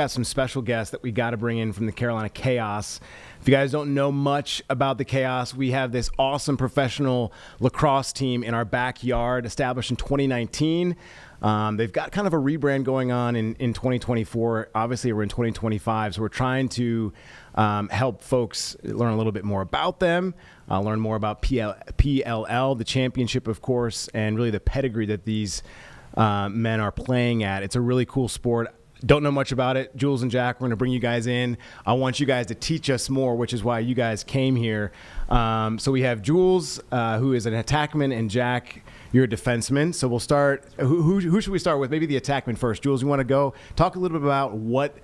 Got some special guests that we got to bring in from the Carolina Chaos. If you guys don't know much about the Chaos, we have this awesome professional lacrosse team in our backyard, established in 2019. They've got kind of a rebrand going on in 2024. Obviously, we're in 2025, so we're trying to help folks learn a little bit more about them, learn more about PLL, the championship, of course, and really the pedigree that these men are playing at. It's a really cool sport. Don't know much about it. Jules and Jack, we're going to bring you guys in. I want you guys to teach us more, which is why you guys came here. So we have Jules, who is an attackman, and Jack, you're a defenseman. So we'll start. Who should we start with? Maybe the attackman first. Jules, you want to go? Talk a little bit about what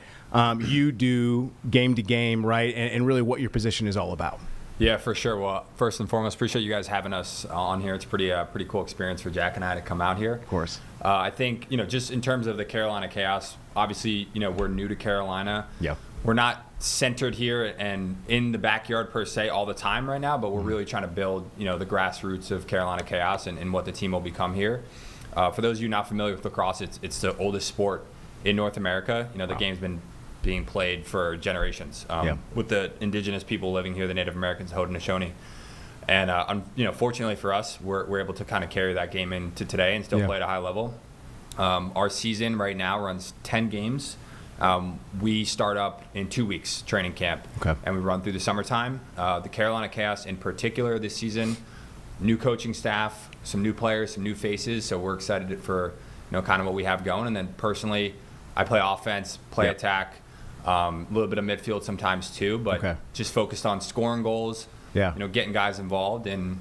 you do game to game, right, and really what your position is all about. Yeah, for sure. Well, first and foremost, appreciate you guys having us on here. It's a pretty cool experience for Jack and I to come out here. Of course. I think, just in terms of the Carolina Chaos, obviously, we're new to Carolina. Yeah. We're not centered here and in the backyard per se all the time right now, but we're really trying to build, the grassroots of Carolina Chaos and what the team will become here. For those of you not familiar with lacrosse, it's the oldest sport in North America. The game's been being played for generations with the indigenous people living here, the Native Americans, Haudenosaunee. And, fortunately for us, we're able to kind of carry that game into today and still play at a high level. Our season right now runs 10 games. We start up in 2 weeks, training camp, and we run through the summertime. The Carolina Chaos in particular this season, new coaching staff, some new players, some new faces, so we're excited for kind of what we have going. And then personally, I play offense, play attack, a little bit of midfield sometimes too, but just focused on scoring goals, getting guys involved and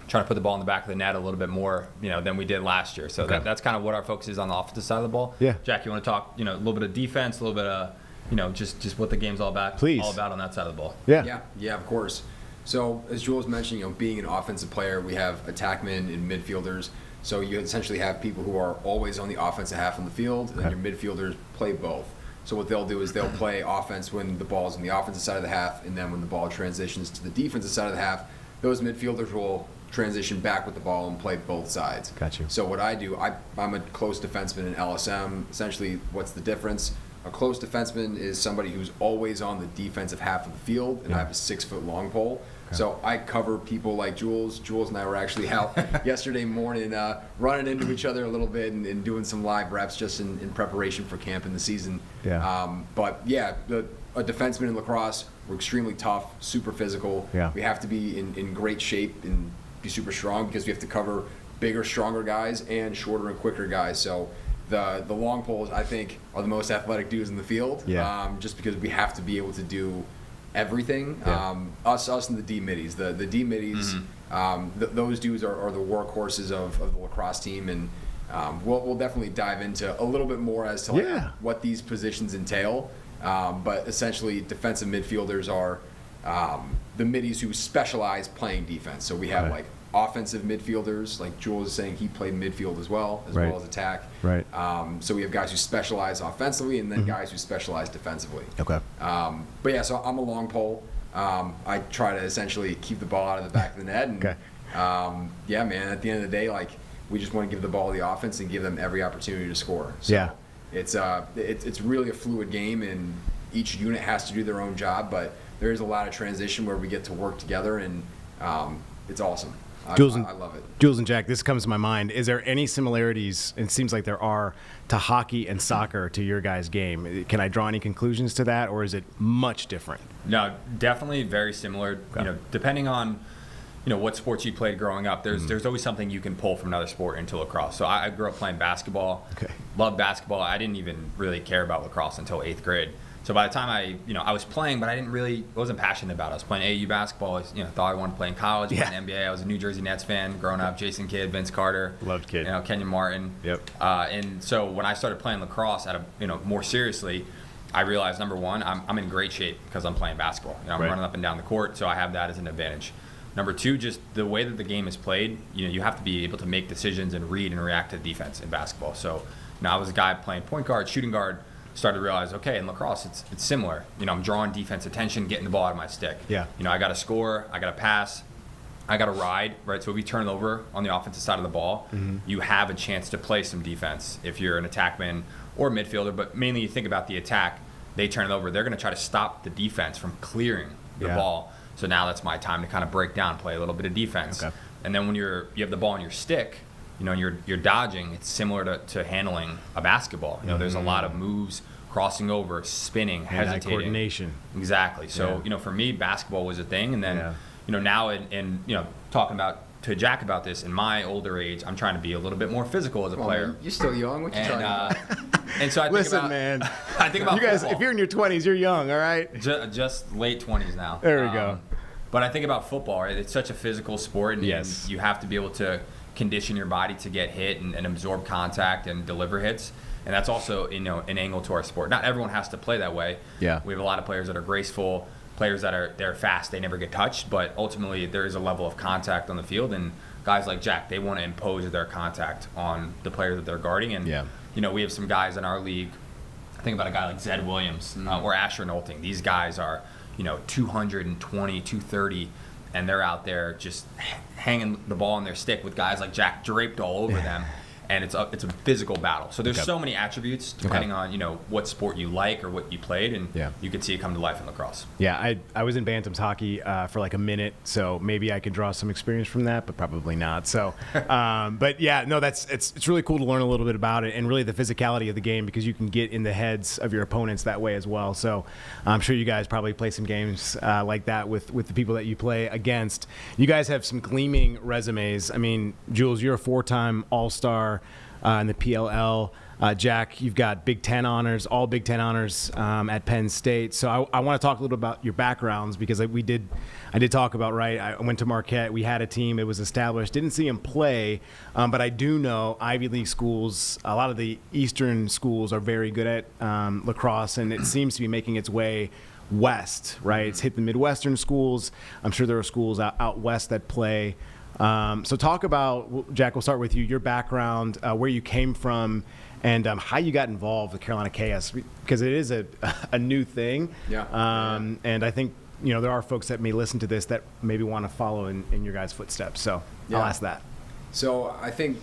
trying to put the ball in the back of the net a little bit more, than we did last year. So that's kind of what our focus is on the offensive side of the ball. Yeah. Jack, you want to talk, a little bit of defense, a little bit of, just what the game's all about. Please. All about on that side of the ball. Yeah, of course. So as Jules mentioned, being an offensive player, we have attackmen and midfielders. So you essentially have people who are always on the offensive half of the field, and your midfielders play both. So what they'll do is they'll play offense when the ball's on the offensive side of the half, and then when the ball transitions to the defensive side of the half, those midfielders will transition back with the ball and play both sides. Got you. So what I do, I'm a close defenseman in LSM. Essentially, what's the difference? A close defenseman is somebody who's always on the defensive half of the field, and I have a 6-foot long pole. So I cover people like Jules. Jules and I were actually out yesterday morning running into each other a little bit and doing some live reps just in preparation for camp in the season. A defenseman in lacrosse, we're extremely tough, super physical. We have to be in great shape and be super strong because we have to cover bigger, stronger guys and shorter and quicker guys. So the long poles, I think, are the most athletic dudes in the field, just because we have to be able to do everything. Us and the D middies. The D middies, those dudes are the workhorses of the lacrosse team, and we'll definitely dive into a little bit more as to what these positions entail. But essentially, defensive midfielders are the middies who specialize playing defense. So we have like offensive midfielders, like Jules is saying, he played midfield as well as attack. So we have guys who specialize offensively and then guys who specialize defensively. So I'm a long pole. I try to essentially keep the ball out of the back of the net. And at the end of the day, like, we just want to give the ball to the offense and give them every opportunity to score. So it's really a fluid game, and each unit has to do their own job, but there is a lot of transition where we get to work together, and it's awesome. I love it. Jules and Jack, this comes to my mind. Is there any similarities, and it seems like there are, to hockey and soccer to your guys' game? Can I draw any conclusions to that, or is it much different? No, definitely very similar. Depending on what sports you played growing up, there's always something you can pull from another sport into lacrosse. So I grew up playing basketball. Loved basketball. I didn't even really care about lacrosse until 8th grade. So by the time I was playing, but I wasn't passionate about it. I was playing AU basketball. I thought I wanted to play in college, play in the NBA. I was a New Jersey Nets fan growing up. Jason Kidd, Vince Carter. Loved Kidd. Kenyon Martin. And so when I started playing lacrosse more seriously, I realized, number one, I'm in great shape because I'm playing basketball. I'm running up and down the court, so I have that as an advantage. Number two, just the way that the game is played, you have to be able to make decisions and read and react to defense in basketball. So I was a guy playing point guard, shooting guard, started to realize, okay, in lacrosse, it's similar. I'm drawing defense attention, getting the ball out of my stick. I got to score, I got to pass, I got to ride, right? So if you turn it over on the offensive side of the ball, you have a chance to play some defense if you're an attackman or midfielder, but mainly you think about the attack. they turn it over, they're going to try to stop the defense from clearing the ball. So now that's my time to kind of break down, play a little bit of defense. Okay. And then when you have the ball in your stick, and you're dodging, it's similar to handling a basketball. There's a lot of moves, crossing over, spinning, hesitating. Coordination. Exactly. So, for me, basketball was a thing. And then, now in talking to Jack about this, in my older age, I'm trying to be a little bit more physical as a player. Man, you're still young. What you talking about? And so I think Listen, about, man. I think about you guys. football. If you're in your 20s, you're young. All right. Just late 20s now. There we go. But I think about football. Right? It's such a physical sport, and you have to be able to condition your body to get hit and absorb contact and deliver hits. And that's also an angle to our sport. Not everyone has to play that way. Yeah. We have a lot of players that are graceful, players that they're fast, they never get touched, but ultimately there is a level of contact on the field, and guys like Jack, they want to impose their contact on the player that they're guarding. And we have some guys in our league. Think about a guy like Zed Williams or Asher Nolting. These guys are 220, 230, and they're out there just hanging the ball on their stick with guys like Jack draped all over them. And it's a physical battle. So there's so many attributes depending on what sport you like or what you played, and you could see it come to life in lacrosse. Yeah, I was in Bantams hockey for like a minute, so maybe I could draw some experience from that, but probably not. So, but yeah, no, it's really cool to learn a little bit about it and really the physicality of the game, because you can get in the heads of your opponents that way as well. So I'm sure you guys probably play some games like that with the people that you play against. You guys have some gleaming resumes. I mean, Jules, you're a 4-time All-Star in the PLL. Jack, you've got Big Ten honors, all Big Ten honors at Penn State. So I want to talk a little about your backgrounds, because I did talk about, right, I went to Marquette. We had a team. It was established. Didn't see him play, but I do know Ivy League schools, a lot of the Eastern schools are very good at lacrosse, and it seems to be making its way west, right? It's hit the Midwestern schools. I'm sure there are schools out west that play. So talk about, Jack, we'll start with you, your background, where you came from, and how you got involved with Carolina Chaos, because it is a new thing. And I think, there are folks that may listen to this that maybe want to follow in your guys' footsteps. So I'll ask that. So I think,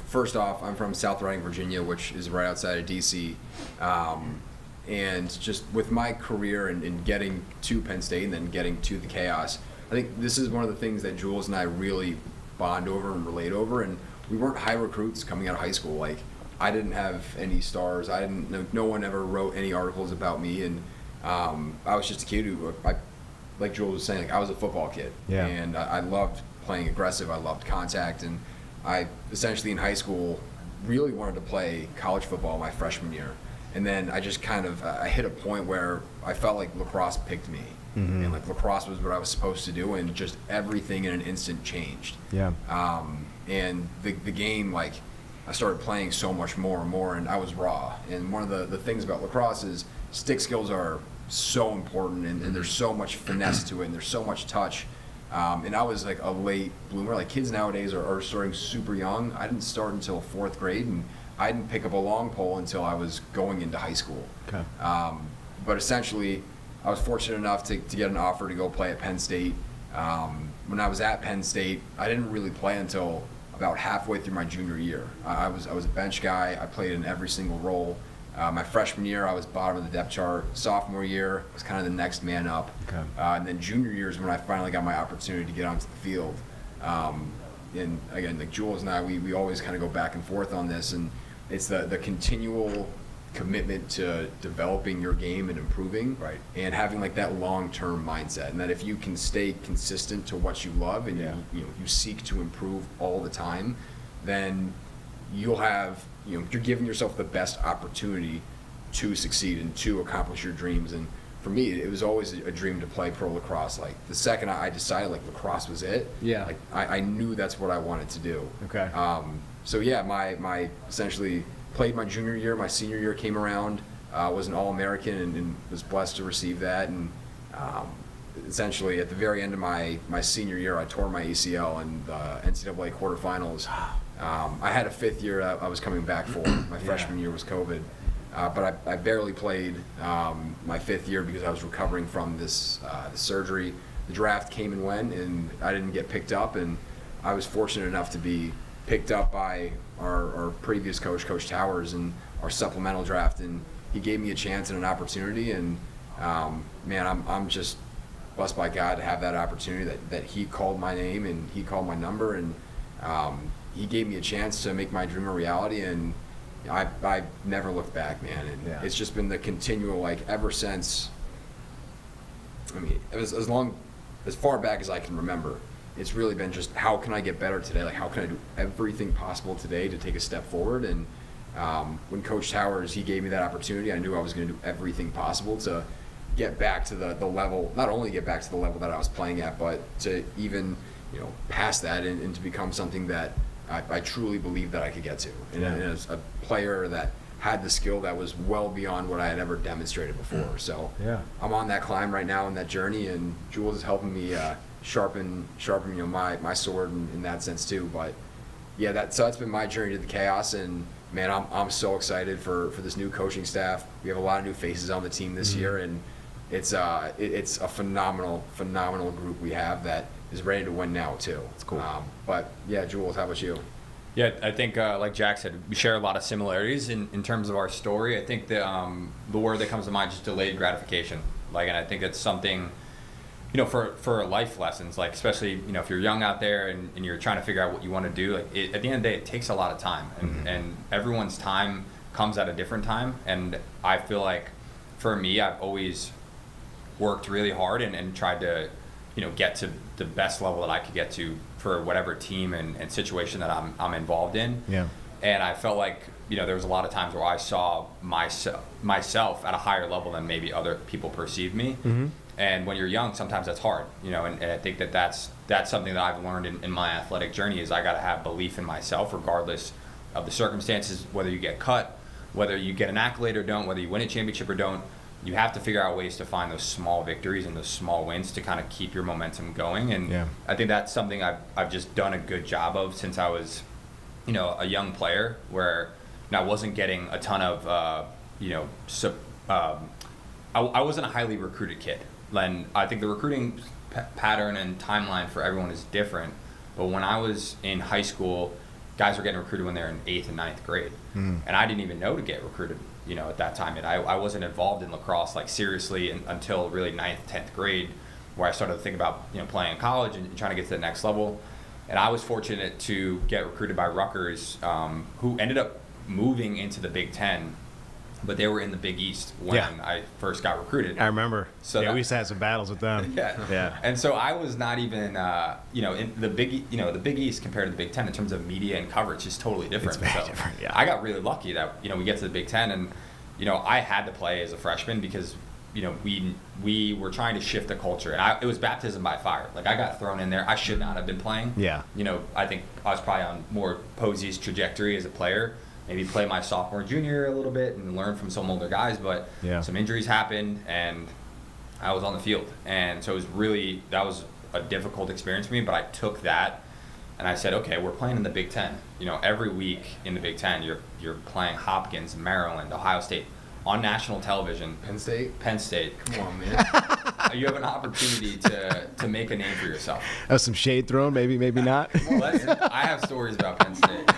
first off, I'm from South Reading, Virginia, which is right outside of D.C. And just with my career and getting to Penn State and then getting to the Chaos, I think this is one of the things that Jules and I really bond over and relate over. And we weren't high recruits coming out of high school. Like, I didn't have any stars. No one ever wrote any articles about me. And I was just a kid who, like Jules was saying, I was a football kid. And I loved playing aggressive. I loved contact. And I essentially in high school really wanted to play college football my freshman year. And then I just I hit a point where I felt like lacrosse picked me. And like lacrosse was what I was supposed to do, and just everything in an instant changed. And the game, like, I started playing so much more and more, and I was raw. And one of the things about lacrosse is stick skills are so important, and there's so much finesse to it, and there's so much touch. And I was like a late bloomer. Like, kids nowadays are starting super young. I didn't start until 4th grade, and I didn't pick up a long pole until I was going into high school. But essentially, I was fortunate enough to get an offer to go play at Penn State. When I was at Penn State, I didn't really play until about halfway through my junior year. I was a bench guy. I played in every single role. My freshman year, I was bottom of the depth chart. Sophomore year, I was kind of the next man up. And then junior year is when I finally got my opportunity to get onto the field. And again, like Jules and I, we always kind of go back and forth on this, and it's the continual commitment to developing your game and improving, and having like that long-term mindset, and that if you can stay consistent to what you love and you seek to improve all the time, then you'll have you're giving yourself the best opportunity to succeed and to accomplish your dreams. And for me, it was always a dream to play pro lacrosse. Like, the second I decided like lacrosse was it, like I knew that's what I wanted to do. So yeah, my essentially played my junior year. My senior year came around, was an All-American and was blessed to receive that. And essentially at the very end of my senior year, I tore my ACL in the NCAA quarterfinals. I had a 5th year I was coming back for. My freshman year was COVID. But I barely played my 5th year because I was recovering from this surgery. The draft came and went, and I didn't get picked up. And I was fortunate enough to be picked up by our previous coach, Coach Towers, in our supplemental draft. And he gave me a chance and an opportunity, and man, I'm just blessed by God to have that opportunity, that he called my name and he called my number, and he gave me a chance to make my dream a reality, and I never looked back, man. And it's just been the continual, like, ever since, I mean, it was as far back as I can remember, it's really been just, how can I get better today? Like, how can I do everything possible today to take a step forward? And when Coach Towers, he gave me that opportunity, I knew I was going to do everything possible to get back to the level, not only get back to the level that I was playing at, but to even, past that and to become something that I truly believed that I could get to. And as a player that had the skill that was well beyond what I had ever demonstrated before. So I'm on that climb right now, in that journey, and Jules is helping me sharpen my sword in that sense too. But so that's been my journey to the Chaos, and man, I'm so excited for this new coaching staff. We have a lot of new faces on the team this year, and it's a phenomenal group we have that is ready to win now too. It's cool. But yeah, Jules, how about you? Yeah, I think like Jack said, we share a lot of similarities in terms of our story. I think the word that comes to mind is just delayed gratification. Like, and I think it's something, for life lessons, like, especially, if you're young out there and you're trying to figure out what you want to do, like, at the end of the day, it takes a lot of time, and everyone's time comes at a different time. And I feel like for me, I've always worked really hard and tried to, get to the best level that I could get to for whatever team and situation that I'm involved in. Yeah. And I felt like, there was a lot of times where I saw myself at a higher level than maybe other people perceived me. Mm-hmm. And when you're young, sometimes that's hard, and I think that's something that I've learned in my athletic journey, is I got to have belief in myself regardless of the circumstances, whether you get cut, whether you get an accolade or don't, whether you win a championship or don't. You have to figure out ways to find those small victories and those small wins to kind of keep your momentum going. And I think that's something I've just done a good job of since I was, a young player, where I wasn't getting a ton of, I wasn't a highly recruited kid. And I think the recruiting pattern and timeline for everyone is different. But when I was in high school, guys were getting recruited when they're in 8th and 9th grade. And I didn't even know to get recruited, at that time. And I wasn't involved in lacrosse, like, seriously until really 9th, 10th grade, where I started to think about, playing in college and trying to get to the next level. And I was fortunate to get recruited by Rutgers, who ended up moving into the Big Ten, but they were in the Big East when I first got recruited. I remember. So we used to have some battles with them. Yeah. And so I was not even, in the Big East compared to the Big Ten in terms of media and coverage is totally different. It's very different. Yeah. I got really lucky that we get to the Big Ten, and I had to play as a freshman because we were trying to shift the culture, and it was baptism by fire. Like, I got thrown in there. I should not have been playing. Yeah. I think I was probably on more Posey's trajectory as a player. Maybe play my sophomore, junior a little bit and learn from some older guys, but some injuries happened and I was on the field. And so that was a difficult experience for me, but I took that and I said, okay, we're playing in the Big Ten. Every week in the Big Ten, you're playing Hopkins, Maryland, Ohio State on national television. Penn State? Penn State. Come on, man. You have an opportunity to make a name for yourself. That's some shade thrown, maybe not. Well, I have stories about Penn State.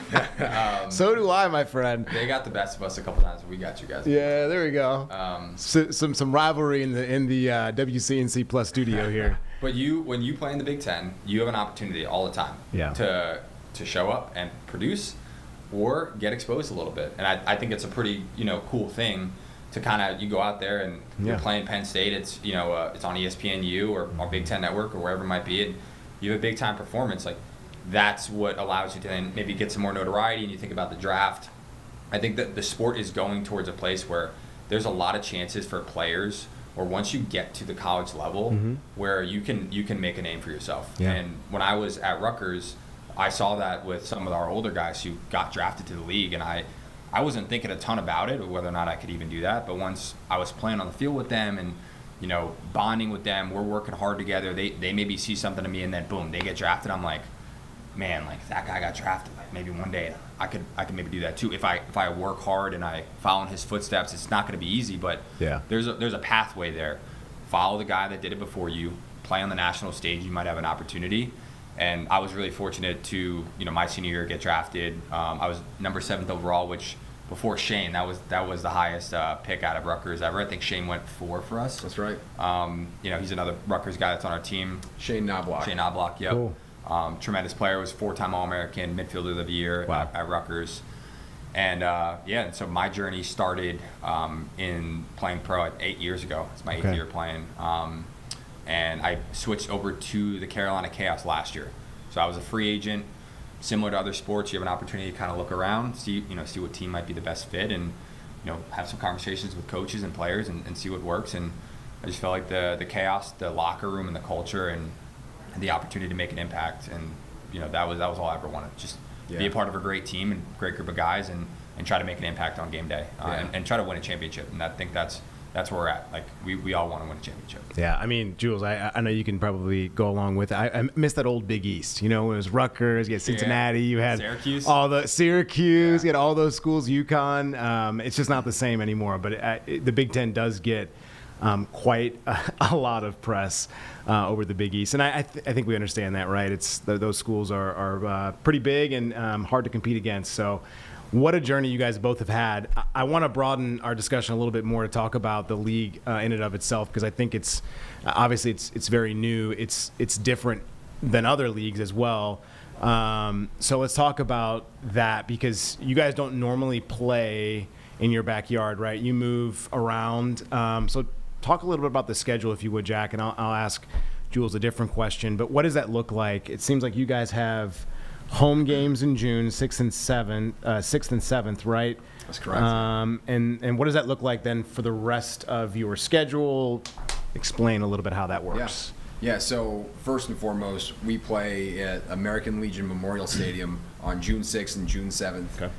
So do I, my friend. They got the best of us a couple times. We got you guys. Yeah, there we go. Some rivalry in the WCNC Plus studio here. But when you play in the Big Ten, you have an opportunity all the time to show up and produce or get exposed a little bit. And I think it's a pretty cool thing to kind of, you go out there and you're playing Penn State. It's it's on ESPNU or Big Ten Network or wherever it might be, and you have a big time performance. Like, that's what allows you to then maybe get some more notoriety, and you think about the draft. I think that the sport is going towards a place where there's a lot of chances for players, or once you get to the college level, where you can make a name for yourself. Yeah. And when I was at Rutgers, I saw that with some of our older guys who got drafted to the league, and I wasn't thinking a ton about it or whether or not I could even do that. But once I was playing on the field with them and bonding with them, we're working hard together. They maybe see something in me, and then boom, they get drafted. I'm like, man, like, that guy got drafted. Like, maybe one day I could maybe do that too. If I work hard and I follow in his footsteps, it's not going to be easy, but there's a pathway there. Follow the guy that did it before you. Play on the national stage. You might have an opportunity. And I was really fortunate to, my senior year get drafted. I was number 7th overall, which before Shane. That was the highest pick out of Rutgers ever. I think Shane went 4 for us. That's right. He's another Rutgers guy that's on our team. Shane Knobloch. Yep. Cool. Tremendous player. Was 4-time All-American, midfielder of the year at Rutgers. And so my journey started in playing pro 8 years ago. It's my 8th year playing. And I switched over to the Carolina Chaos last year. So I was a free agent. Similar to other sports, you have an opportunity to kind of look around, see what team might be the best fit, and have some conversations with coaches and players and see what works. And I just felt like the chaos, the locker room, and the culture, and the opportunity to make an impact. And that was all I ever wanted. Just be a part of a great team and great group of guys, and try to make an impact on game day, and try to win a championship. And I think that's where we're at. Like we all want to win a championship. Yeah, I mean, Jules, I know you can probably go along with it. I miss that old Big East. When it was Rutgers, you had Cincinnati, you had Syracuse. You had all those schools, UConn. It's just not the same anymore. But the Big Ten does get quite a lot of press over the Big East, and I think we understand that, right? It's those schools are pretty big and hard to compete against. So. What a journey you guys both have had. I want to broaden our discussion a little bit more to talk about the league in and of itself, because I think it's obviously it's very new. It's different than other leagues as well. So let's talk about that, because you guys don't normally play in your backyard, right? You move around. So talk a little bit about the schedule, if you would, Jack, and I'll ask Jules a different question. But what does that look like? It seems like you guys have home games in June, 6th and 7th, right? That's correct. And what does that look like then for the rest of your schedule? Explain a little bit how that works. Yeah, so first and foremost, we play at American Legion Memorial Stadium on June 6th and June 7th. Okay.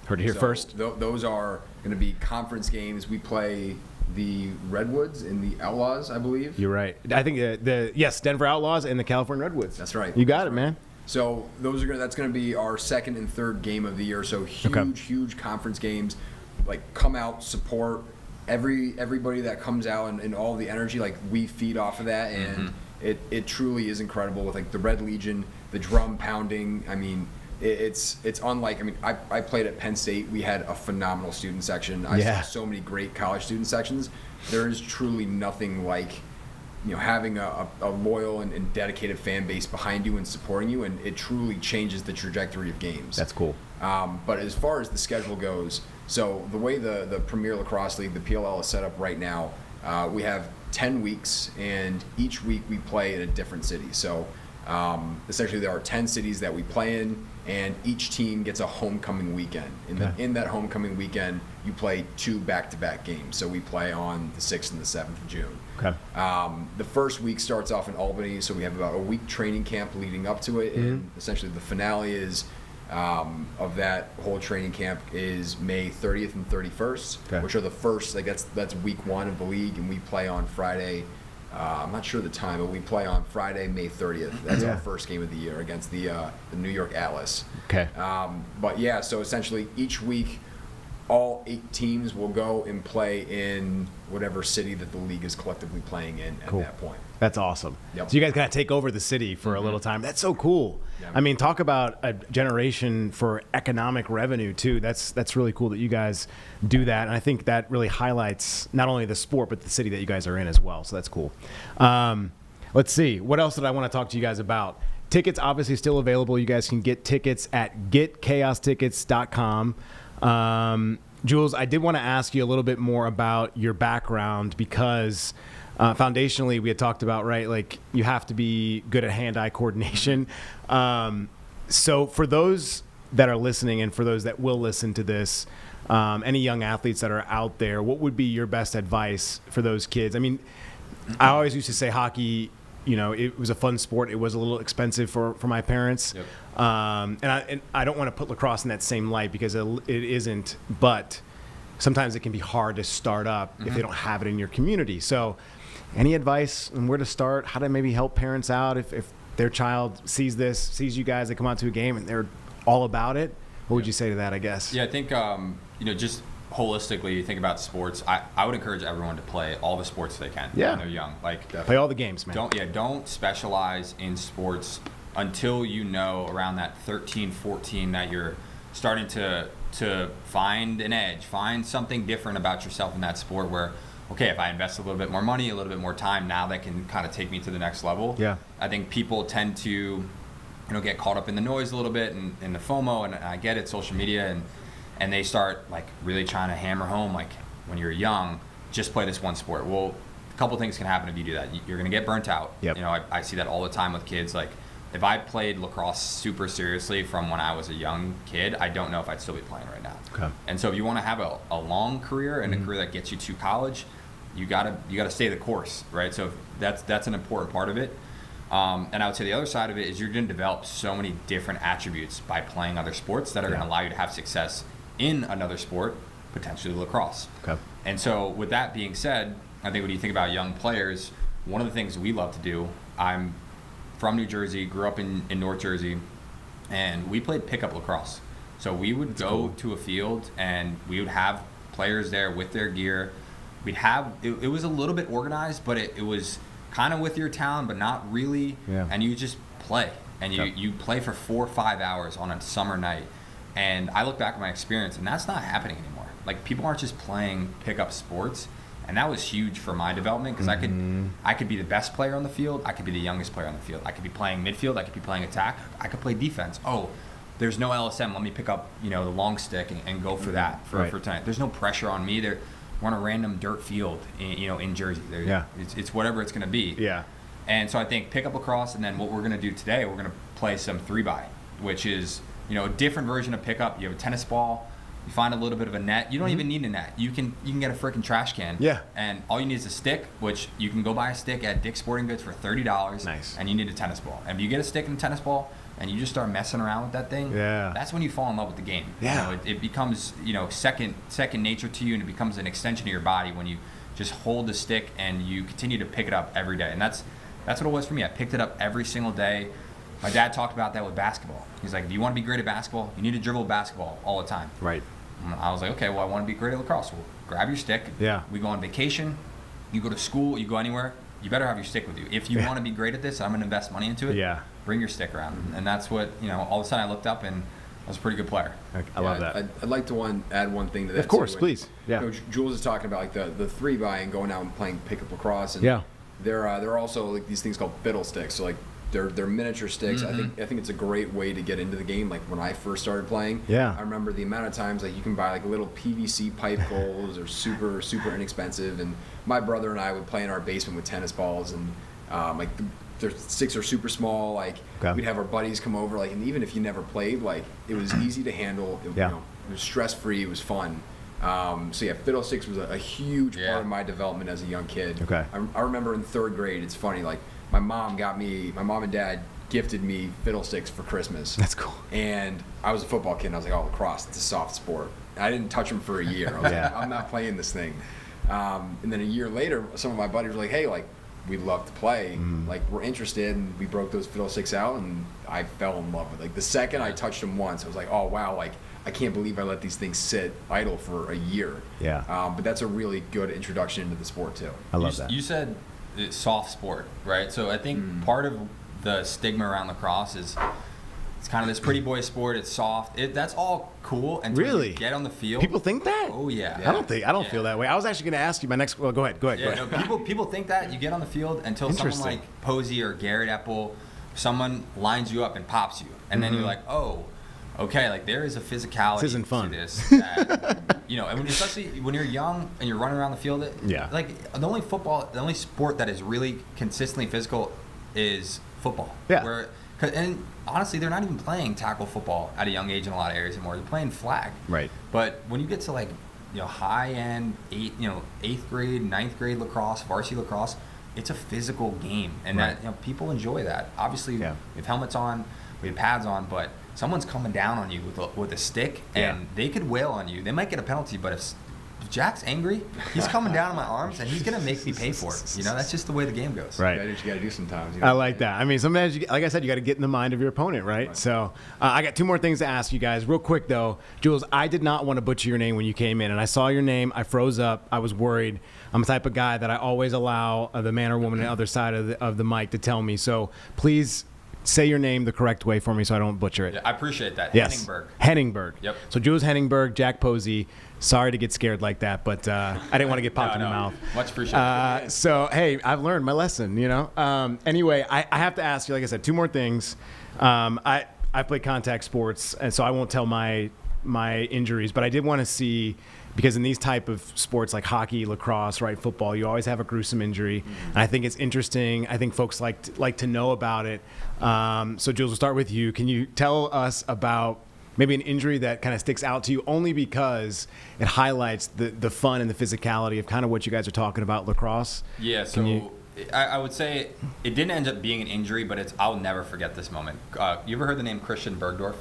Heard it here first. Those are going to be conference games. We play the Redwoods and the Outlaws, I believe. You're right. I think Denver Outlaws and the California Redwoods. That's right. You got it, man. So that's going to be our second and third game of the year. So huge conference games. Like, come out, support everybody that comes out, and all the energy. Like, we feed off of that, and it truly is incredible with like the Red Legion, the drum pounding. I mean, it's unlike. I mean, I played at Penn State. We had a phenomenal student section. I saw so many great college student sections. There is truly nothing like having a loyal and dedicated fan base behind you and supporting you, and it truly changes the trajectory of games. That's cool. But as far as the schedule goes, so the way the Premier Lacrosse League, the PLL, is set up right now, we have 10 weeks, and each week we play in a different city. So essentially there are 10 cities that we play in, and each team gets a homecoming weekend. In that homecoming weekend, you play 2 back-to-back games. So we play on the 6th and the 7th of June. Okay. The first week starts off in Albany, so we have about a week training camp leading up to it, and essentially the finale is of that whole training camp is May 30th and 31st, which are the first. Like that's week 1 of the league, and we play on Friday. I'm not sure the time, but we play on Friday, May 30th. That's our first game of the year against the New York Atlas. Okay. But yeah, so essentially each week, all 8 teams will go and play in whatever city that the league is collectively playing in at that point. That's awesome. Yep. So you guys gotta take over the city for a little time. That's so cool. Yeah. I mean, talk about a generation for economic revenue too. That's really cool that you guys do that, and I think that really highlights not only the sport but the city that you guys are in as well. So that's cool. Let's see. What else did I want to talk to you guys about? Tickets obviously still available. You guys can get tickets at getchaostickets.com. Jules, I did want to ask you a little bit more about your background, because foundationally we had talked about, right, like you have to be good at hand-eye coordination. So for those that are listening and for those that will listen to this, any young athletes that are out there, what would be your best advice for those kids? I mean, I always used to say hockey, it was a fun sport. It was a little expensive for my parents. Yep. And I don't want to put lacrosse in that same light, because it isn't, but sometimes it can be hard to start up if they don't have it in your community. So any advice on where to start, how to maybe help parents out if their child sees you guys, they come out to a game and they're all about it? What would you say to that, I guess? Yeah, I think, just holistically, you think about sports, I would encourage everyone to play all the sports they can when they're young. Like, play all the games, man. Don't specialize in sports until around that 13, 14 that you're starting to to find an edge, find something different about yourself in that sport where, okay, if I invest a little bit more money, a little bit more time, now that can kind of take me to the next level. Yeah. I think people tend to, get caught up in the noise a little bit and the FOMO, and I get it, social media, and they start like really trying to hammer home, like when you're young, just play this one sport. Well, a couple things can happen if you do that. You're going to get burnt out. Yep. I see that all the time with kids. Like, if I played lacrosse super seriously from when I was a young kid, I don't know if I'd still be playing right now. Okay. And so if you want to have a long career and a career that gets you to college, you gotta stay the course, right? So that's an important part of it. And I would say the other side of it is you're going to develop so many different attributes by playing other sports that are going to allow you to have success in another sport, potentially lacrosse. Okay. And so with that being said, I think when you think about young players, one of the things we love to do, I'm from New Jersey, grew up in North Jersey, and we played pickup lacrosse. So we would go to a field and we would have players there with their gear. We'd have, it was a little bit organized, but it was kind of with your talent, but not really. Yeah. And you just play. And you play for 4 or 5 hours on a summer night. And I look back at my experience, and that's not happening anymore. Like, people aren't just playing pickup sports. And that was huge for my development because I could be the best player on the field. I could be the youngest player on the field. I could be playing midfield. I could be playing attack. I could play defense. Oh, there's no LSM. Let me pick up, the long stick and go for that for tonight. There's no pressure on me. We're on a random dirt field, in Jersey. It's whatever it's going to be. Yeah. And so I think pick up lacrosse, and then what we're going to do today, we're going to play some 3-by, which is, a different version of pickup. You have a tennis ball. You find a little bit of a net. You don't even need a net. You can get a freaking trash can. Yeah. And all you need is a stick, which you can go buy a stick at Dick's Sporting Goods for $30. Nice. And you need a tennis ball. And if you get a stick and a tennis ball and you just start messing around with that thing, that's when you fall in love with the game. Yeah. It becomes, second nature to you, and it becomes an extension of your body when you just hold the stick and you continue to pick it up every day. And that's what it was for me. I picked it up every single day. My dad talked about that with basketball. He's like, if you want to be great at basketball, you need to dribble basketball all the time. Right. I was like, okay, well, I want to be great at lacrosse. Well, grab your stick. Yeah. We go on vacation. You go to school. You go anywhere. You better have your stick with you. If you want to be great at this, I'm going to invest money into it. Yeah. Bring your stick around. And that's what, all of a sudden I looked up and I was a pretty good player. I love that. I'd like to add one thing to that. Of course, too. please. Yeah. Coach Jules is talking about like the 3-by and going out and playing pickup lacrosse. And there are also like these things called fiddle sticks. So like they're miniature sticks. I think it's a great way to get into the game. Like when I first started playing, I remember the amount of times like you can buy like little PVC pipe goals or super inexpensive. And my brother and I would play in our basement with tennis balls, and their sticks are super small. Like we'd have our buddies come over. Like, and even if you never played, like it was easy to handle. It was stress free. It was fun. So fiddle sticks was a huge part of my development as a young kid. Okay. I remember in 3rd grade. It's funny. Like my mom and dad gifted me fiddlesticks for Christmas. That's cool. And I was a football kid, and I was like, oh, lacrosse, it's a soft sport. I didn't touch them for a year. I was like, I'm not playing this thing. And then a year later, some of my buddies were like, hey, like, we'd love to play. Like, we're interested. And we broke those fiddlesticks out, and I fell in love with it. Like, the second I touched them once, I was like, oh, wow, like, I can't believe I let these things sit idle for a year. Yeah. But that's a really good introduction into the sport, too. I love that. You said it's soft sport, right? So I think part of the stigma around lacrosse is it's kind of this pretty boy sport. It's soft. That's all cool. And really, you get on the field. People think that? Oh yeah. I don't feel that way. I was actually going to ask you my next. Well, go ahead. No, people think that you get on the field until someone like Posey or Garrett Epple, someone lines you up and pops you, and then you're like, oh. Okay, like there is a physicality to this. That, and especially when you're young and you're running around the field. Like the only sport that is really consistently physical is football. Yeah. And honestly, they're not even playing tackle football at a young age in a lot of areas anymore. They're playing flag. Right. But when you get to like, high end 8th grade, 9th grade lacrosse, varsity lacrosse, it's a physical game, and that people enjoy that. Obviously, we have helmets on, we have pads on, but someone's coming down on you with a stick, and they could wail on you. They might get a penalty, but if Jack's angry, he's coming down on my arms, and he's going to make me pay for it. That's just the way the game goes. Right. That's what you got to do sometimes. I like that. I mean, sometimes, like I said, you got to get in the mind of your opponent, right? So I got 2 more things to ask you guys. Real quick, though. Jules, I did not want to butcher your name when you came in, and I saw your name. I froze up. I was worried. I'm the type of guy that I always allow the man or woman on the other side of the mic to tell me. So please say your name the correct way for me so I don't butcher it. Yeah, I appreciate that. Yes. Heningburg. Yep. So Jules Heningburg, Jack Posey. Sorry to get scared like that, but I didn't want to get popped in the mouth. Much appreciated. So, hey, I've learned my lesson, Anyway, I have to ask you, like I said, 2 more things. I play contact sports, and so I won't tell my injuries, but I did want to see, because in these type of sports like hockey, lacrosse, right, football, you always have a gruesome injury. Mm-hmm. And I think it's interesting. I think folks like to know about it. So, Jules, we'll start with you. Can you tell us about maybe an injury that kind of sticks out to you only because it highlights the fun and the physicality of kind of what you guys are talking about, lacrosse? Yeah, so I would say it didn't end up being an injury, but I'll never forget this moment. You ever heard the name Christian Bergdorf?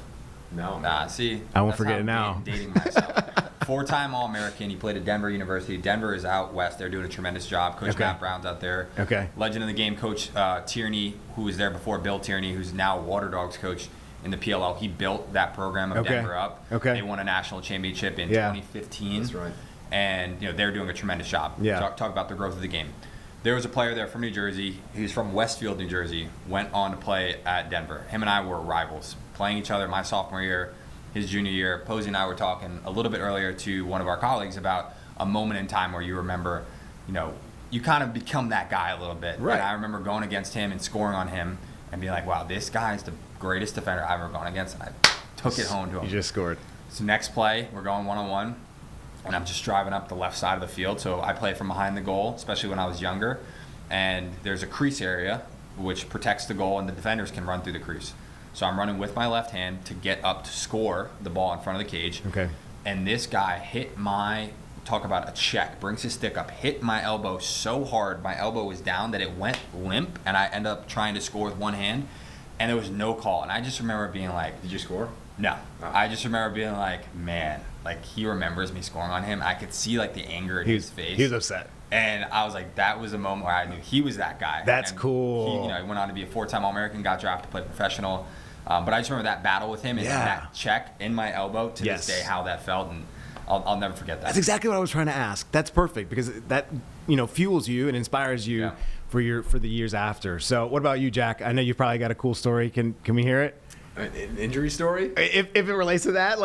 No. Nah, see? I won't forget it now. Dating myself. 4-time All-American. He played at Denver University. Denver is out west. They're doing a tremendous job. Coach Matt Brown's out there. Okay. Legend of the game, Coach Tierney, who was there before, Bill Tierney, who's now Water Dogs coach in the PLL. He built that program of Denver up. Okay. They won a national championship in 2015. That's right. And they're doing a tremendous job. Yeah. Talk about the growth of the game. There was a player there from New Jersey. He was from Westfield, New Jersey. Went on to play at Denver. Him and I were rivals, playing each other my sophomore year, his junior year. Posey and I were talking a little bit earlier to one of our colleagues about a moment in time where you remember, you kind of become that guy a little bit. Right. And I remember going against him and scoring on him and being like, wow, this guy's the greatest defender I've ever gone against. And I took it home to him. You just scored. So next play, we're going one-on-one, and I'm just driving up the left side of the field. So I play from behind the goal, especially when I was younger. And there's a crease area which protects the goal, and the defenders can run through the crease. So I'm running with my left hand to get up to score the ball in front of the cage. Okay. And this guy hit talk about a check, brings his stick up, hit my elbow so hard, my elbow was down that it went limp, and I ended up trying to score with one hand, and there was no call. And I just remember being like... Did you score? No. Oh. I just remember being like, man, he remembers me scoring on him. I could see the anger in his face. He was upset. And I was like, that was a moment where I knew he was that guy. That's and cool. He went on to be a 4-time All-American, got drafted to play professional. But I just remember that battle with him and that check in my elbow to this day, how that felt. And I'll never forget that. That's exactly what I was trying to ask. That's perfect because that fuels you and inspires you for the years after. So what about you, Jack? I know you probably got a cool story. Can we hear it? An injury story? If it relates to that,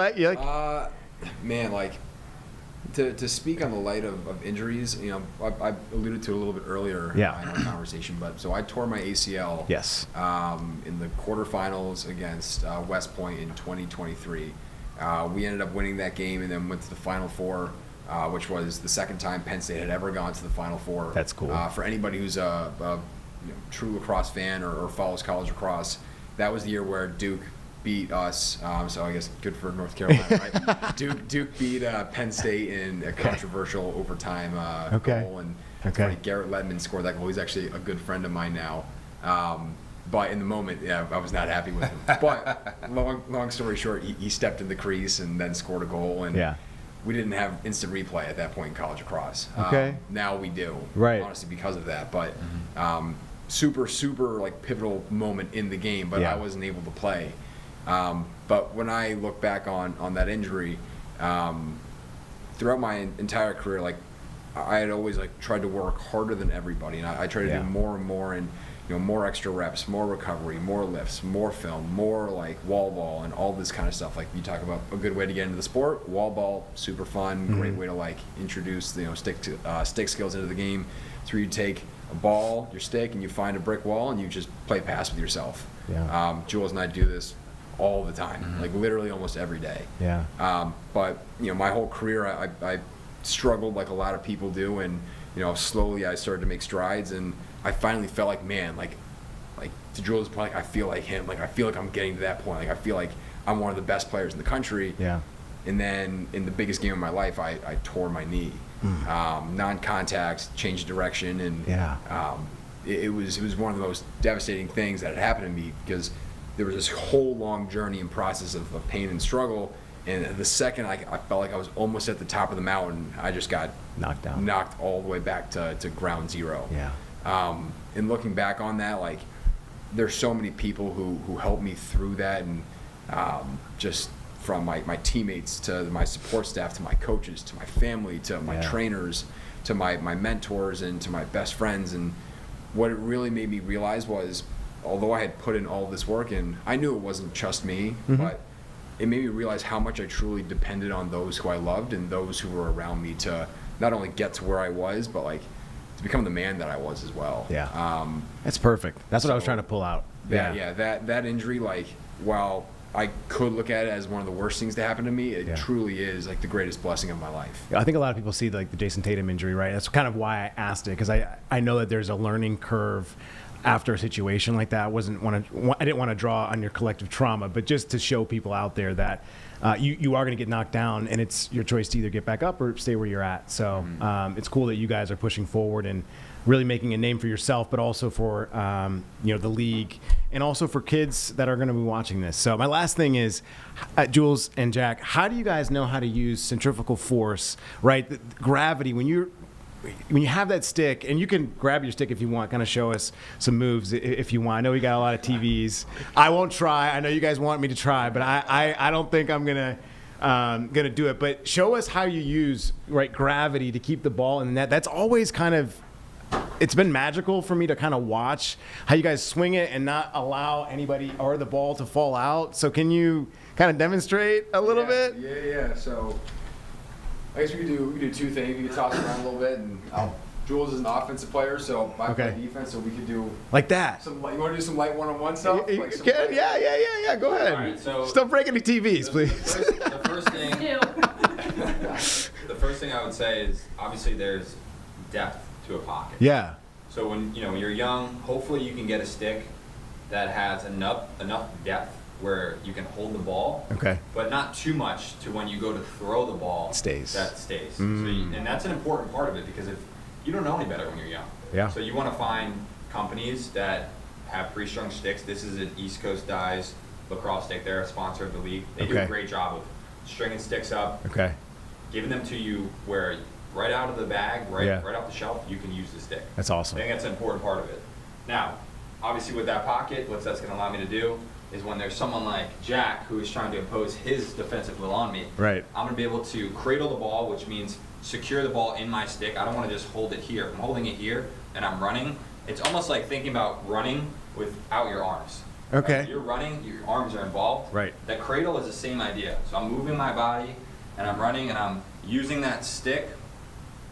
to speak on the light of injuries, I alluded to it a little bit earlier in our conversation, but so I tore my ACL in the quarterfinals against West Point in 2023. We ended up winning that game and then went to the Final Four, which was the second time Penn State had ever gone to the Final Four. That's cool. For anybody who's a true lacrosse fan or follows college lacrosse, that was the year where Duke beat us, so I guess good for North Carolina, right? Duke beat Penn State in a controversial overtime goal, and funny, Garrett Ledman scored that goal. He's actually a good friend of mine now. But in the moment, I was not happy with him. But long story short, he stepped in the crease and then scored a goal, and we didn't have instant replay at that point in college lacrosse. Now we do, honestly, because of that. But super pivotal moment in the game, but I wasn't able to play. But when I look back on that injury, throughout my entire career, I had always tried to work harder than everybody, and I tried to do more and more, and more extra reps, more recovery, more lifts, more film, more wall ball, and all this kind of stuff. You talk about a good way to get into the sport. Wall ball, super fun, great way to introduce stick skills into the game. It's where you take a ball, your stick, and you find a brick wall, and you just play pass with yourself. Jules and I do this all the time, literally almost every day. But my whole career, I struggled like a lot of people do, and slowly I started to make strides, and I finally felt to Jules' point, I feel like him. I feel like I'm getting to that point. I feel like I'm one of the best players in the country. And then in the biggest game of my life, I tore my knee, non-contact, changed direction, and it was one of the most devastating things that had happened to me, because there was this whole long journey and process of pain and struggle, and the second I felt like I was almost at the top of the mountain, I just got knocked all the way back to ground zero. And looking back on that, there's so many people who helped me through that, and just from my teammates to my support staff to my coaches to my family to my trainers to my mentors and to my best friends. And what it really made me realize was although I had put in all this work in, I knew it wasn't just me, but it made me realize how much I truly depended on those who I loved and those who were around me to not only get to where I was, but like to become the man that I was as well. Yeah. That's perfect. That's what I was trying to pull out. That injury, like, while I could look at it as one of the worst things to happen to me, it truly is like the greatest blessing of my life. I think a lot of people see like the Jason Tatum injury, right? That's kind of why I asked it, because I know that there's a learning curve after a situation like that. I didn't want to draw on your collective trauma, but just to show people out there that you are going to get knocked down, and it's your choice to either get back up or stay where you're at. So it's cool that you guys are pushing forward and really making a name for yourself, but also for the league, and also for kids that are going to be watching this. So my last thing is, Jules and Jack, how do you guys know how to use centrifugal force, right? The gravity, when you have that stick, and you can grab your stick if you want, kind of show us some moves if you want. I know we got a lot of TVs. I won't try. I know you guys want me to try, but I don't think I'm gonna do it. But show us how you use gravity to keep the ball in the net. That's always kind of, it's been magical for me to kind of watch how you guys swing it and not allow anybody or the ball to fall out. So can you kind of demonstrate a little bit? Yeah. So I guess we could do two things. We could toss it around a little bit, and Jules is an offensive player, so I play defense, so we could do like that. You want to do some light one-on-one stuff? Yeah. Go ahead. All right, so just don't break any TVs, please. The first thing I would say is, obviously there's depth to a pocket. Yeah. So when you're young, hopefully you can get a stick that has enough depth where you can hold the ball, but not too much to when you go to throw the ball, that stays. And that's an important part of it, because if you don't know any better when you're young. So you want to find companies that have pre-strung sticks. This is an East Coast Dyes lacrosse stick. They're a sponsor of the league. They do a great job of stringing sticks up, giving them to you where right out of the bag, right off the shelf, you can use the stick. That's awesome. I think that's an important part of it. Now, obviously with that pocket, what that's going to allow me to do is when there's someone like Jack who is trying to impose his defensive will on me, I'm going to be able to cradle the ball, which means secure the ball in my stick. I don't want to just hold it here. If I'm holding it here and I'm running, it's almost like thinking about running without your arms. Right? You're running, your arms are involved. That cradle is the same idea. So I'm moving my body and I'm running and I'm using that stick,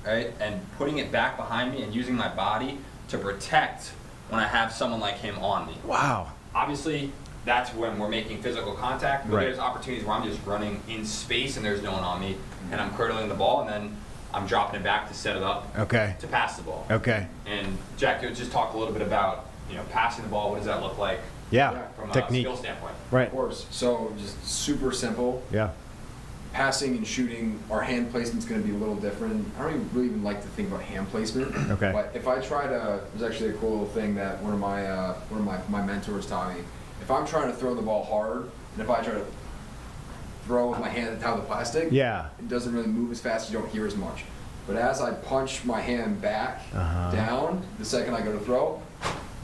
and putting it back behind me and using my body to protect when I have someone like him on me. Wow. Obviously, that's when we're making physical contact, but there's opportunities where I'm just running in space and there's no one on me, and I'm cradling the ball, and then I'm dropping it back to set it up to pass the ball. And Jack, you just talk a little bit about passing the ball. What does that look like? From technique. A skill standpoint. Of course. So just super simple. Passing and shooting, our hand placement is going to be a little different. I don't really even like to think about hand placement. But if I try to, there's actually a cool little thing that one of my mentors taught me. If I'm trying to throw the ball hard, and if I try to throw with my hand on top of the plastic, it doesn't really move as fast. You don't hear as much. But as I punch my hand back down, the second I go to throw,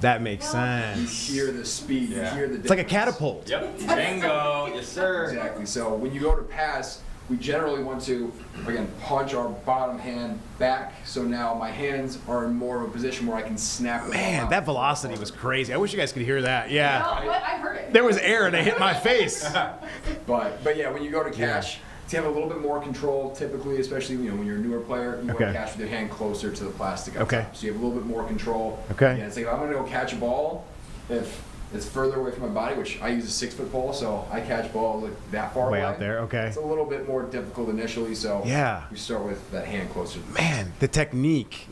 that makes sense. You hear the speed. You hear the difference. It's like a catapult. Bingo. Yes, sir. Exactly. So when you go to pass, we generally want to, again, punch our bottom hand back. So now my hands are in more of a position where I can snap the ball out. That velocity was crazy. I wish you guys could hear that. I heard it. There was air and it hit my face. But yeah, when you go to catch, to have a little bit more control, typically, especially when you're a newer player, you want to catch with your hand closer to the plastic up top. So you have a little bit more control. Yeah, it's like if I'm going to go catch a ball, if it's further away from my body, which I use a 6-foot pole, so I catch balls like that far away. Way out there, It's a little bit more difficult initially, so you start with that hand closer to the Man, the technique,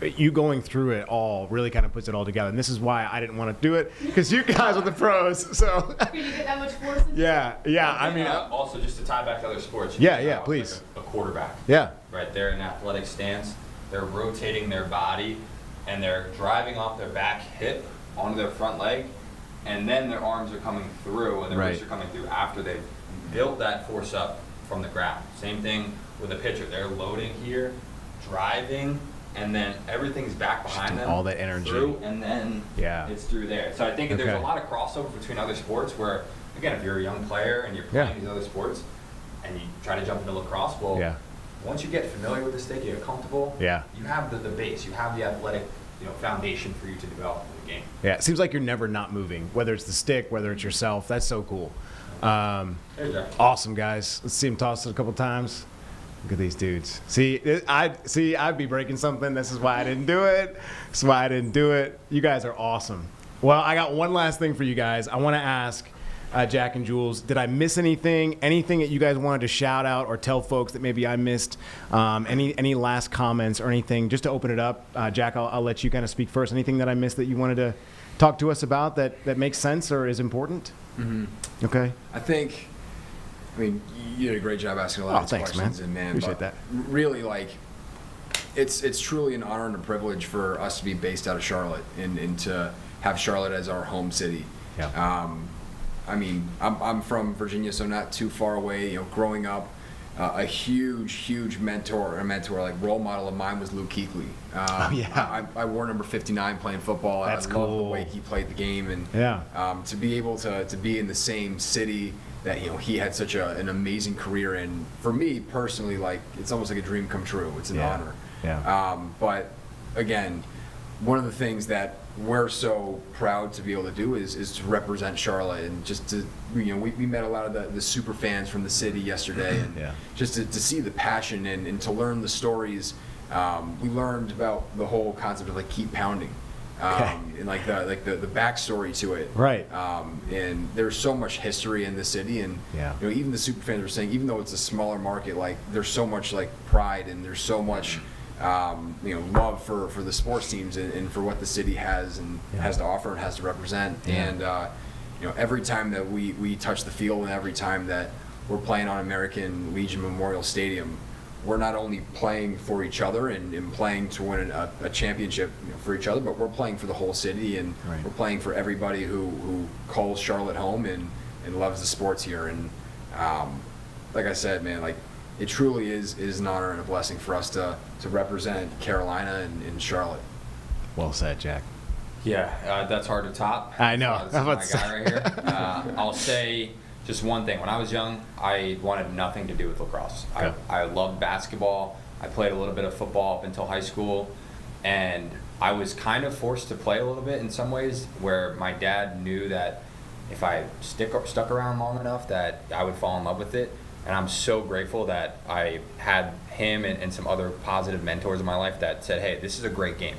you going through it all really kind of puts it all together. And this is why I didn't want to do it, because you guys are the pros. So Can you get that much force into it? I mean, also just to tie back to other sports. Please. Like a quarterback. Right there in athletic stance, they're rotating their body and they're driving off their back hip onto their front leg, and then their arms are coming through and their wrists are coming through after they've built that force up from the ground. Same thing with a pitcher. They're loading here, driving, and then everything's back behind them. All that energy. Through, and then it's through there. So I think there's a lot of crossover between other sports where, again, if you're a young player and you're playing these other sports and you try to jump into lacrosse, once you get familiar with the stick, you get comfortable, you have the base, you have the athletic foundation for you to develop in the game. Yeah, it seems like you're never not moving, whether it's the stick, whether it's yourself. That's so cool. Awesome, guys. Let's see him toss it a couple times. Look at these dudes. I'd be breaking something. This is why I didn't do it. This is why I didn't do it. You guys are awesome. Well, I got one last thing for you guys. I want to ask Jack and Jules, did I miss anything? Anything that you guys wanted to shout out or tell folks that maybe I missed? Any last comments or anything? Just to open it up, Jack, I'll let you kind of speak first. Anything that I missed that you wanted to talk to us about that makes sense or is important? Mm-hmm. Okay. I mean, you did a great job asking a lot of these questions, man. Appreciate that. Really, it's truly an honor and a privilege for us to be based out of Charlotte and to have Charlotte as our home city. Yeah. I mean, I'm from Virginia, so not too far away. Growing up, a huge mentor, like role model of mine was Luke Kuechly. I wore number 59 playing football. That's I cool. love the way he played the game, and to be able to be in the same city that he had such an amazing career in. For me personally, it's almost like a dream come true. It's an honor. Yeah. But again, one of the things that we're so proud to be able to do is to represent Charlotte, and just to we met a lot of the super fans from the city yesterday, and just to see the passion and to learn the stories. We learned about the whole concept of keep pounding. And the backstory to it, right? And there's so much history in the city, and even the super fans were saying, even though it's a smaller market, there's so much pride, and there's so much love for the sports teams and for what the city has and has to offer and has to represent. And every time that we touch the field, and every time that we're playing on American Legion Memorial Stadium, we're not only playing for each other and playing to win a championship for each other, but we're playing for the whole city, and we're playing for everybody who calls Charlotte home and loves the sports here. And like I said, man, it truly is an honor and a blessing for us to represent Carolina and Charlotte. Well said, Jack. Yeah, that's hard to top. I know. This is my guy right here. I'll say just one thing. When I was young, I wanted nothing to do with lacrosse. Okay. I loved basketball. I played a little bit of football up until high school, and I was kind of forced to play a little bit in some ways, where my dad knew that if I stuck around long enough that I would fall in love with it. And I'm so grateful that I had him and some other positive mentors in my life that said, hey, this is a great game,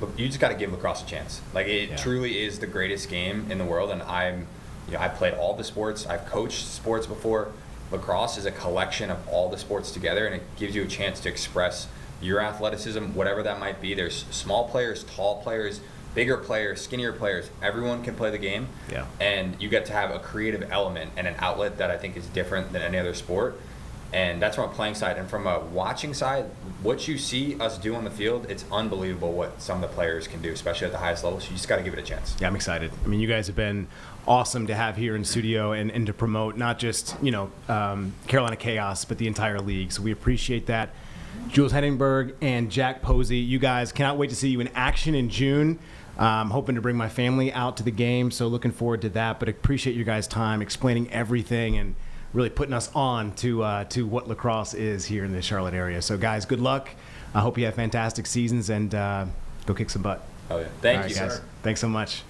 but you just got to give lacrosse a chance. It truly is the greatest game in the world, and I played all the sports. I've coached sports before. Lacrosse is a collection of all the sports together, and it gives you a chance to express your athleticism, whatever that might be. There's small players, tall players, bigger players, skinnier players. Everyone can play the game, and you get to have a creative element and an outlet that I think is different than any other sport. And that's from a playing side. And from a watching side, what you see us do on the field, it's unbelievable what some of the players can do, especially at the highest level. So you just got to give it a chance. Yeah, I'm excited. I mean, you guys have been awesome to have here in studio and to promote not just Carolina Chaos, but the entire league. So we appreciate that. Jules Heningburg and Jack Posey, you guys, cannot wait to see you in action in June. I'm hoping to bring my family out to the game, so looking forward to that. But appreciate your guys' time explaining everything and really putting us on to what lacrosse is here in the Charlotte area. So, guys, good luck. I hope you have fantastic seasons, and go kick some butt. Oh, yeah. Thank you, guys. sir. Thanks so much.